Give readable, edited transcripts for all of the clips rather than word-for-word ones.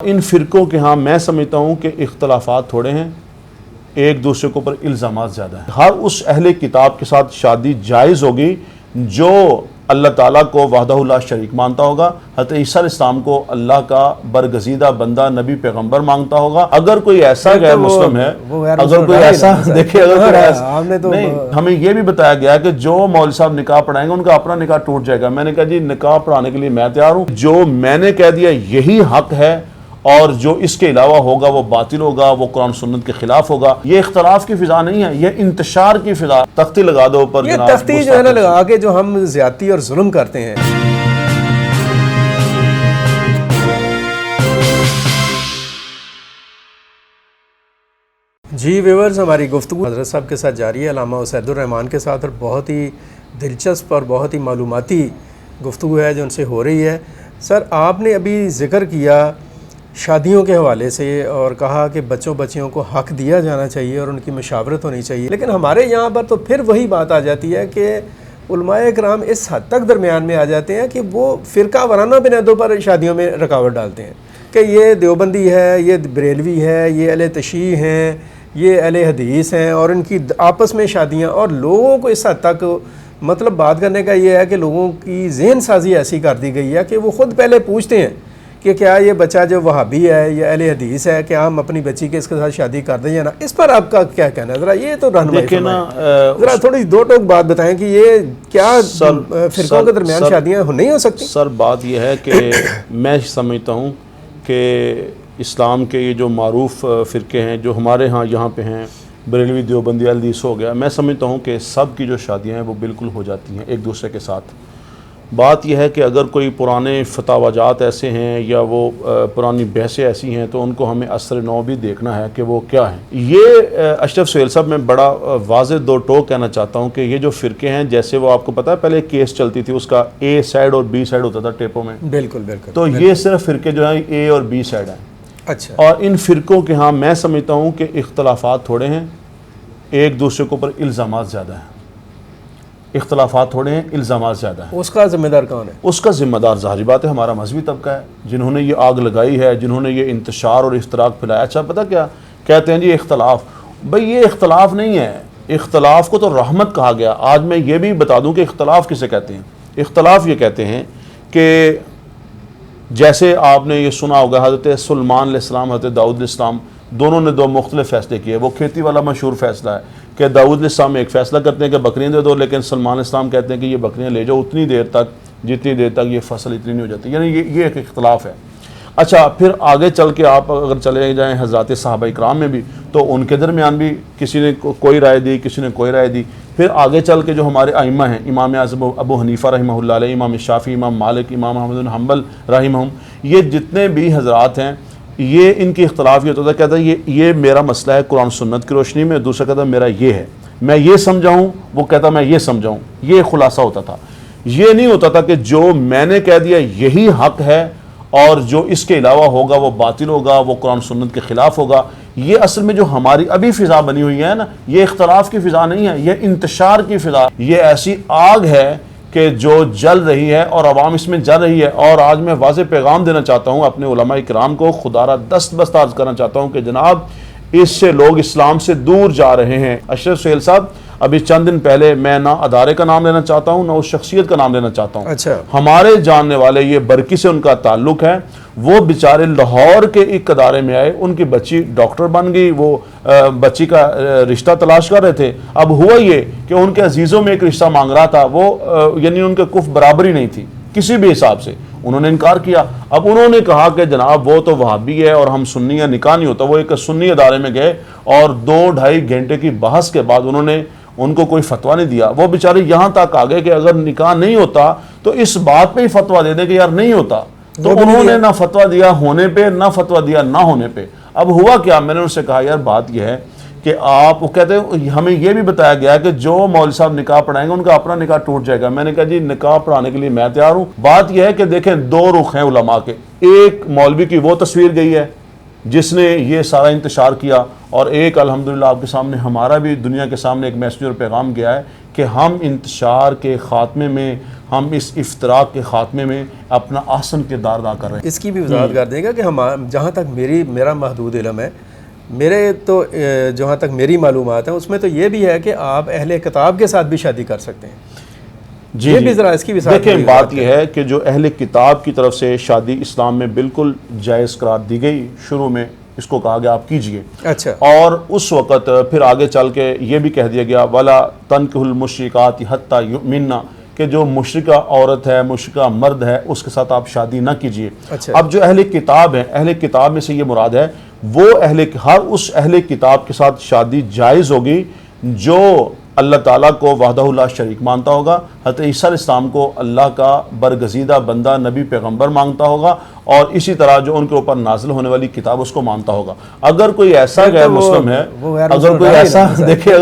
ان فرقوں کے ہاں میں سمجھتا ہوں کہ اختلافات تھوڑے ہیں، ایک دوسرے کے اوپر الزامات زیادہ ہیں۔ ہر اس اہل کتاب کے ساتھ شادی جائز ہوگی جو اللہ تعالیٰ کو وحدہ لا شریک مانتا ہوگا، حضرت عیسیٰ علیہ السلام کو اللہ کا برگزیدہ بندہ نبی پیغمبر مانگتا ہوگا۔ اگر کوئی ایسا غیر مسلم ہے، اگر کوئی ایسا دیکھیں، اگر کوئی ایسا نہیں، ہمیں یہ بھی بتایا گیا کہ جو مولوی صاحب نکاح پڑھائیں گے ان کا اپنا نکاح ٹوٹ جائے گا۔ میں نے کہا جی نکاح پڑھانے کے لیے میں تیار ہوں، جو میں نے کہہ دیا یہی حق ہے اور جو اس کے علاوہ ہوگا وہ باطل ہوگا، وہ قرآن سنت کے خلاف ہوگا۔ یہ اختلاف کی فضا نہیں ہے، یہ انتشار کی فضا۔ تختی لگا دو اوپر، یہ تختی جو ہے نا لگا کے جو ہم زیادتی اور ظلم کرتے ہیں۔ جی ویورز، ہماری گفتگو حضرت صاحب کے ساتھ جاری ہے، علامہ اسید الرحمان کے ساتھ، اور بہت ہی دلچسپ اور بہت ہی معلوماتی گفتگو ہے جو ان سے ہو رہی ہے۔ سر، آپ نے ابھی ذکر کیا شادیوں کے حوالے سے اور کہا کہ بچیوں کو حق دیا جانا چاہیے اور ان کی مشاورت ہونی چاہیے، لیکن ہمارے یہاں پر تو پھر وہی بات آ جاتی ہے کہ علماء کرام اس حد تک درمیان میں آ جاتے ہیں کہ وہ فرقہ وارانہ بنیادوں پر شادیوں میں رکاوٹ ڈالتے ہیں کہ یہ دیوبندی ہے، یہ بریلوی ہے، یہ اہل تشیع ہیں، یہ اہل حدیث ہیں، اور ان کی آپس میں شادیاں، اور لوگوں کو اس حد تک مطلب بات کرنے کا یہ ہے کہ لوگوں کی ذہن سازی ایسی کر دی گئی ہے کہ وہ خود پہلے پوچھتے ہیں کہ کیا یہ بچہ جو وہابی ہے یا اہل حدیث ہے، کیا ہم اپنی بچی کے اس کے ساتھ شادی کر دیں یا نا؟ اس پر آپ کا کیا کہنا ہے؟ ذرا یہ تو رہنمائی فرمائیں، ذرا تھوڑی دو ٹوک بات بتائیں کہ یہ کیا فرقوں کے درمیان شادیاں نہیں ہو سکتی؟ سر بات یہ ہے کہ میں سمجھتا ہوں کہ اسلام کے یہ جو معروف فرقے ہیں جو ہمارے ہاں یہاں پہ ہیں، بریلوی، دیوبندی، حدیث ہو گیا، میں سمجھتا ہوں کہ سب کی جو شادیاں ہیں وہ بالکل ہو جاتی ہیں ایک دوسرے کے ساتھ۔ بات یہ ہے کہ اگر کوئی پرانے فتاوی جات ایسے ہیں یا وہ پرانی بحثیں ایسی ہیں تو ان کو ہمیں اثر نو بھی دیکھنا ہے کہ وہ کیا ہیں۔ یہ اشرف سہیل صاحب میں بڑا واضح دو ٹوک کہنا چاہتا ہوں کہ یہ جو فرقے ہیں، جیسے وہ آپ کو پتہ ہے پہلے کیس چلتی تھی، اس کا اے سائڈ اور بی سائڈ ہوتا تھا ٹیپوں میں، بالکل بالکل، تو یہ صرف فرقے جو ہیں اے اور بی سائڈ ہیں۔ اچھا، اور ان فرقوں کے ہاں میں سمجھتا ہوں کہ اختلافات تھوڑے ہیں، ایک دوسرے کے اوپر الزامات زیادہ ہیں۔ اختلافات تھوڑے ہیں، الزامات زیادہ ہیں۔ اس کا ذمہ دار کون ہے؟ اس کا ذمہ دار ظاہری بات ہے ہمارا مذہبی طبقہ ہے، جنہوں نے یہ آگ لگائی ہے، جنہوں نے یہ انتشار اور افتراق پھیلایا۔ اچھا پتہ کیا کہتے ہیں جی اختلاف، بھئی یہ اختلاف نہیں ہے، اختلاف کو تو رحمت کہا گیا۔ آج میں یہ بھی بتا دوں کہ اختلاف کسے کہتے ہیں۔ اختلاف یہ کہتے ہیں کہ جیسے آپ نے یہ سنا ہوگا حضرت سلیمان علیہ السلام، حضرت داؤد علیہ السلام، دونوں نے دو مختلف فیصلے کیے۔ وہ کھیتی والا مشہور فیصلہ ہے کہ داؤد علیہ السلام ایک فیصلہ کرتے ہیں کہ بکریاں دے دو، لیکن سلیمان علیہ السلام کہتے ہیں کہ یہ بکریاں لے جاؤ اتنی دیر تک جتنی دیر تک یہ فصل اتنی نہیں ہو جاتی، یعنی یہ ایک اختلاف ہے۔ اچھا پھر آگے چل کے آپ اگر چلے جائیں حضرات صحابہ اکرام میں بھی، تو ان کے درمیان بھی کسی نے کوئی رائے دی، کسی نے کوئی رائے دی۔ پھر آگے چل کے جو ہمارے ائمہ ہیں، امام اعظم ابو حنیفہ رحمہ اللہ علیہ، امام شافعی، امام مالک، امام احمد بن حنبل رحمہم، یہ جتنے بھی حضرات ہیں، یہ ان کی اختلاف یہ ہوتا تھا، کہتا ہے یہ میرا مسئلہ ہے قرآن سنت کی روشنی میں، دوسرا کہتا ہے میرا یہ ہے، میں یہ سمجھاؤں، وہ کہتا میں یہ سمجھاؤں۔ یہ خلاصہ ہوتا تھا۔ یہ نہیں ہوتا تھا کہ جو میں نے کہہ دیا یہی حق ہے اور جو اس کے علاوہ ہوگا وہ باطل ہوگا، وہ قرآن سنت کے خلاف ہوگا۔ یہ اصل میں جو ہماری ابھی فضا بنی ہوئی ہے نا، یہ اختلاف کی فضا نہیں ہے، یہ انتشار کی فضا۔ یہ ایسی آگ ہے کہ جو جل رہی ہے اور عوام اس میں جل رہی ہے۔ اور آج میں واضح پیغام دینا چاہتا ہوں اپنے علماء کرام کو، خدا را دست بست عرض کرنا چاہتا ہوں کہ جناب اس سے لوگ اسلام سے دور جا رہے ہیں۔ اشرف سہیل صاحب، ابھی چند دن پہلے میں نہ ادارے کا نام لینا چاہتا ہوں نہ اس شخصیت کا نام لینا چاہتا ہوں، اچھا، ہمارے جاننے والے، یہ برکی سے ان کا تعلق ہے، وہ بیچارے لاہور کے ایک ادارے میں آئے، ان کی بچی ڈاکٹر بن گئی، وہ بچی کا رشتہ تلاش کر رہے تھے۔ اب ہوا یہ کہ ان کے عزیزوں میں ایک رشتہ مانگ رہا تھا، وہ یعنی ان کے کف برابری نہیں تھی کسی بھی حساب سے، انہوں نے انکار کیا۔ اب انہوں نے کہا کہ جناب وہ تو وہابی ہے اور ہم سنی ہیں، نکاح نہیں ہوتا۔ وہ ایک سنی ادارے میں گئے اور 2-2.5 گھنٹے کی بحث کے بعد انہوں نے ان کو کوئی فتویٰ نہیں دیا۔ وہ بیچارے یہاں تک آ گئے کہ اگر نکاح نہیں ہوتا تو اس بات پہ ہی فتویٰ دے دیں کہ یار نہیں ہوتا، تو انہوں نے نہ فتویٰ دیا ہونے پہ، نہ فتویٰ دیا نہ ہونے پہ۔ اب ہوا کیا، میں نے ان سے کہا یار بات یہ ہے کہ آپ، وہ کہتے ہیں ہمیں یہ بھی بتایا گیا کہ جو مولوی صاحب نکاح پڑھائیں گے ان کا اپنا نکاح ٹوٹ جائے گا۔ میں نے کہا جی نکاح پڑھانے کے لیے میں تیار ہوں۔ بات یہ ہے کہ دیکھیں دو رخ ہیں علماء کے، ایک مولوی کی وہ تصویر گئی ہے جس نے یہ سارا انتشار کیا، اور ایک الحمدللہ آپ کے سامنے ہمارا بھی دنیا کے سامنے ایک میسیج اور پیغام گیا ہے کہ ہم انتشار کے خاتمے میں، ہم اس افتراق کے خاتمے میں اپنا احسن کردار ادا کر رہے ہیں۔ اس کی بھی وضاحت کر دیں گا کہ جہاں تک میرا محدود علم ہے، میرے تو جہاں تک میری معلومات ہیں اس میں تو یہ بھی ہے کہ آپ اہل کتاب کے ساتھ بھی شادی کر سکتے ہیں۔ جی یہ بھی ذرا اس کی وضاحت دیکھیں، بات یہ ہے کہ جو اہل کتاب کی طرف سے شادی اسلام میں بالکل جائز قرار دی گئی، شروع میں اس کو کہا گیا آپ کیجئے، اچھا، اور اس وقت پھر آگے چل کے یہ بھی کہہ دیا گیا وَلَا تَنْكِحُوا الْمُشْرِكَاتِ حَتَّى يُؤْمِنَّ، کہ جو مشرکہ عورت ہے، مشرکہ مرد ہے، اس کے ساتھ آپ شادی نہ کیجئے۔ اچھا، اب جو اہل کتاب ہیں، اہل کتاب میں سے یہ مراد ہے وہ ہر اس اہل کتاب کے ساتھ شادی جائز ہوگی جو اللہ تعالیٰ کو وحدہ لا شریک مانتا ہوگا، حضرت عیسیٰ علیہ السلام کو اللہ کا برگزیدہ بندہ، نبی، پیغمبر مانتا ہوگا، اور اسی طرح جو ان کے اوپر نازل ہونے والی کتاب اس کو مانتا ہوگا۔ اگر کوئی ایسا غیر مسلم ہے، اگر کوئی ایسا دیکھیں،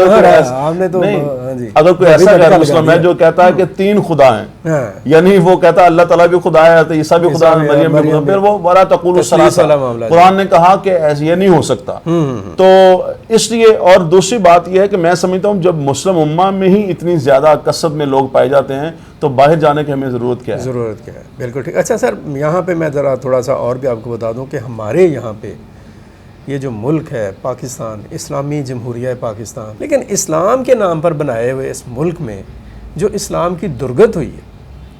اگر کوئی ایسا غیر مسلم ہے جو کہتا ہے کہ 3 خدا ہیں، یعنی وہ کہتا ہے اللہ تعالیٰ بھی خدا ہے، عیسیٰ بھی خدا ہے، مریم بھی خدا ہے، پھر وہ وَلَا تَقُولُوا ثَلَاثَةٌ، قرآن نے کہا کہ یہ نہیں ہو سکتا۔ تو اس لیے، اور دوسری بات یہ ہے کہ میں سمجھتا ہوں جب مسلم امہ میں ہی اتنی زیادہ کثرت میں لوگ پائے جاتے ہیں تو باہر جانے کی ہمیں ضرورت کیا ہے؟ ضرورت کیا ہے، بالکل ٹھیک۔ اچھا سر، یہاں پہ میں ذرا تھوڑا سا اور بھی آپ کو بتا دوں کہ ہمارے یہاں پہ یہ جو ملک ہے پاکستان، اسلامی جمہوریہ پاکستان، لیکن اسلام کے نام پر بنائے ہوئے اس ملک میں جو اسلام کی درگت ہوئی ہے،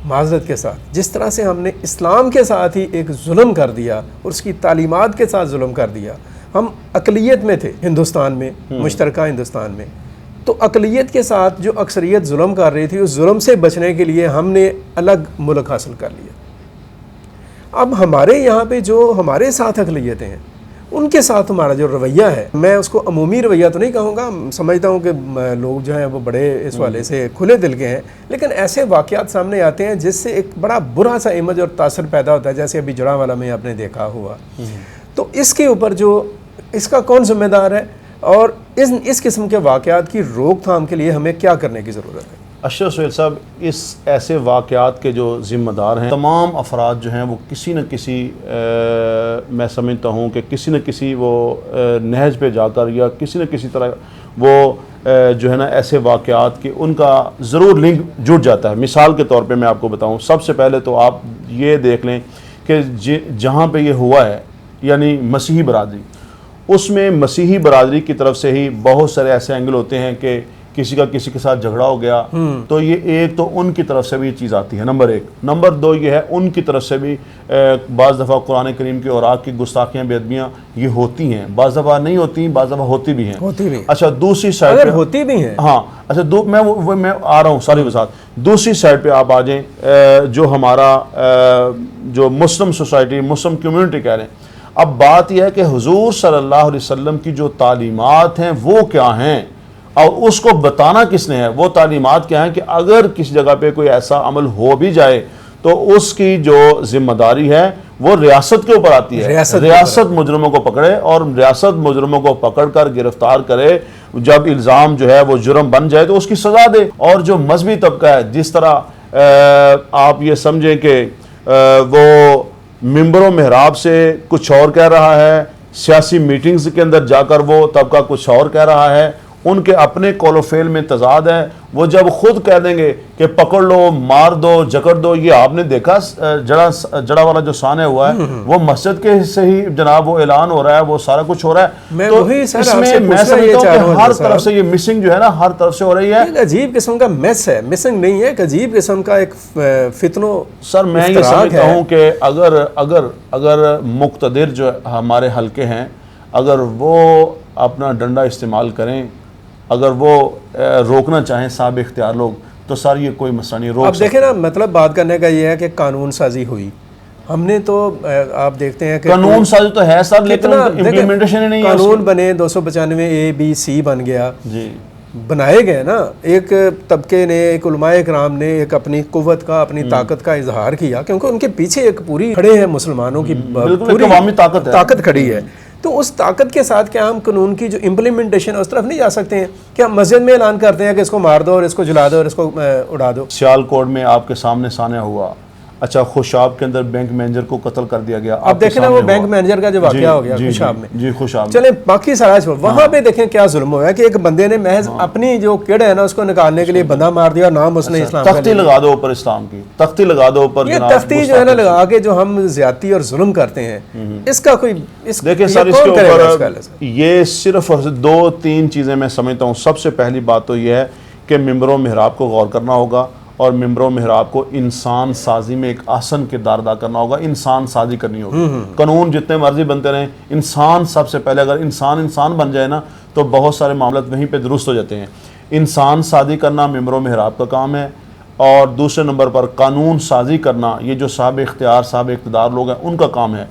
معذرت کے ساتھ، جس طرح سے ہم نے اسلام کے ساتھ ہی ایک ظلم کر دیا اور اس کی تعلیمات کے ساتھ ظلم کر دیا۔ ہم اقلیت میں تھے ہندوستان میں، مشترکہ ہندوستان میں، تو اقلیت کے ساتھ جو اکثریت ظلم کر رہی تھی، اس ظلم سے بچنے کے لیے ہم نے الگ ملک حاصل کر لیا۔ اب ہمارے یہاں پہ جو ہمارے ساتھ اقلیتیں ہیں، ان کے ساتھ ہمارا جو رویہ ہے، میں اس کو عمومی رویہ تو نہیں کہوں گا، سمجھتا ہوں کہ لوگ جو ہیں وہ بڑے اس والے سے کھلے دل کے ہیں، لیکن ایسے واقعات سامنے آتے ہیں جس سے ایک بڑا برا سا امیج اور تاثر پیدا ہوتا ہے، جیسے ابھی جڑاں والا میں آپ نے دیکھا ہوا۔ تو اس کے اوپر جو اس کا کون ذمہ دار ہے، اور اس قسم کے واقعات کی روک تھام کے لیے ہمیں کیا کرنے کی ضرورت ہے؟ اشرف سہیل صاحب، اس ایسے واقعات کے جو ذمہ دار ہیں، تمام افراد جو ہیں وہ کسی نہ کسی میں سمجھتا ہوں کہ کسی نہ کسی وہ نہج پہ جا کر یا کسی نہ کسی طرح وہ جو ہے نا ایسے واقعات کے ان کا ضرور لنک جڑ جاتا ہے۔ مثال کے طور پہ میں آپ کو بتاؤں، سب سے پہلے تو آپ یہ دیکھ لیں کہ جہاں پہ یہ ہوا ہے، یعنی مسیحی برادری، اس میں مسیحی برادری کی طرف سے ہی بہت سارے ایسے اینگل ہوتے ہیں کہ کسی کا کسی کے ساتھ جھگڑا ہو گیا، تو یہ ایک تو ان کی طرف سے بھی یہ چیز آتی ہے، نمبر 1۔ نمبر 2 یہ ہے ان کی طرف سے بھی بعض دفعہ قرآن کریم کے اوراق کی گستاخیاں، بے ادبیاں یہ ہوتی ہیں، بعض دفعہ نہیں ہوتی، بعض دفعہ ہوتی بھی ہیں۔ اچھا دوسری سائڈ پہ ہوتی بھی ہیں، ہاں اچھا میں آ رہا ہوں ساری وضاحت۔ دوسری سائڈ پہ آپ آ جائیں، جو ہمارا جو مسلم سوسائٹی، مسلم کمیونٹی کہہ رہے ہیں، اب بات یہ ہے کہ حضور صلی اللہ علیہ وسلم کی جو تعلیمات ہیں وہ کیا ہیں، اور اس کو بتانا کس نے ہے، وہ تعلیمات کیا ہیں کہ اگر کسی جگہ پہ کوئی ایسا عمل ہو بھی جائے تو اس کی جو ذمہ داری ہے وہ ریاست کے اوپر آتی ہے۔ ریاست مجرموں کو پکڑے، اور ریاست مجرموں کو پکڑ کر گرفتار کرے، جب الزام جو ہے وہ جرم بن جائے تو اس کی سزا دے۔ اور جو مذہبی طبقہ ہے، جس طرح آپ یہ سمجھیں کہ وہ ممبر و محراب سے کچھ اور کہہ رہا ہے، سیاسی میٹنگز کے اندر جا کر وہ طبقہ کچھ اور کہہ رہا ہے، ان کے اپنے قول و فعل میں تضاد ہے، وہ جب خود کہہ دیں گے کہ پکڑ لو، مار دو، جکڑ دو۔ یہ آپ نے دیکھا جڑا والا جو سانحہ ہوا ہے، وہ مسجد کے سے ہی جناب وہ اعلان ہو رہا ہے، وہ سارا کچھ ہو رہا ہے۔ تو اس میں میں سمجھتا ہوں کہ ہر طرف سے یہ مسنگ جو ہے نا، ہر طرف سے ہو رہی ہے۔ ایک عجیب قسم کا میس ہے، مسنگ نہیں ہے، ایک عجیب قسم کا ایک فتنو۔ سر میں یہ سمجھتا ہوں کہ اگر مقتدر جو ہمارے حلقے ہیں، اگر وہ اپنا ڈنڈا استعمال کریں، اگر وہ روکنا چاہیں صاحب اختیار لوگ، تو سر یہ کوئی مسئلہ نہیں روک۔ اب دیکھیں نا، مطلب بات کرنے کا یہ ہے کہ قانون سازی ہوئی، ہم نے تو آپ دیکھتے ہیں کہ قانون سازی تو ہے سر، لیکن امپلیمنٹیشن ہی نہیں ہے۔ قانون بنے 295 A B C بن گیا، جی بنائے گئے نا، ایک طبقے نے، ایک علماء کرام نے ایک اپنی قوت کا، اپنی طاقت کا اظہار کیا، کیونکہ ان کے پیچھے ایک پوری کھڑے ہیں مسلمانوں کی پوری عوامی طاقت کھڑی ہے۔ تو اس طاقت کے ساتھ کیا ہم قانون کی جو امپلیمنٹیشن اس طرف نہیں جا سکتے ہیں کہ ہم مسجد میں اعلان کرتے ہیں کہ اس کو مار دو اور اس کو جلا دو اور اس کو اڑا دو؟ سیال کوٹ میں آپ کے سامنے سانحہ ہوا، اچھا خوشاب کے اندر بینک مینیجر کو قتل کر دیا گیا. اب دیکھیں نا وہ بینک مینیجر کا جو واقعہ ہو گیا خوشاب میں. جی خوشاب چلیں باقی سارا وہاں پہ دیکھیں کیا ظلم ہوا ہے کہ ایک بندے نے محض اپنی جو کڑ ہے نا اس کو نکالنے کے لیے بندہ مار دیا اور نام اس نے اسلام کا تختی لگا دو اوپر اسلام کی, تختی لگا دو اوپر. یہ تختی جو ہے نا لگا کے جو ہم زیادتی اور ظلم کرتے ہیں اس کا کوئی دیکھیں سر اس کے اوپر یہ صرف 2-3 چیزیں میں سمجھتا ہوں. سب سے پہلی بات تو یہ ہے کہ ممبر و محراب کو غور کرنا ہوگا اور ممبر و محراب کو انسان سازی میں ایک آسن کردار ادا کرنا ہوگا. انسان سازی کرنی ہوگی. قانون جتنے مرضی بنتے رہیں, انسان سب سے پہلے. اگر انسان بن جائے نا تو بہت سارے معاملات وہیں پہ درست ہو جاتے ہیں. انسان سازی کرنا ممبر و محراب کا کام ہے, اور دوسرے نمبر پر قانون سازی کرنا یہ جو صاحب اختیار صاحب اقتدار لوگ ہیں ان کا کام ہے.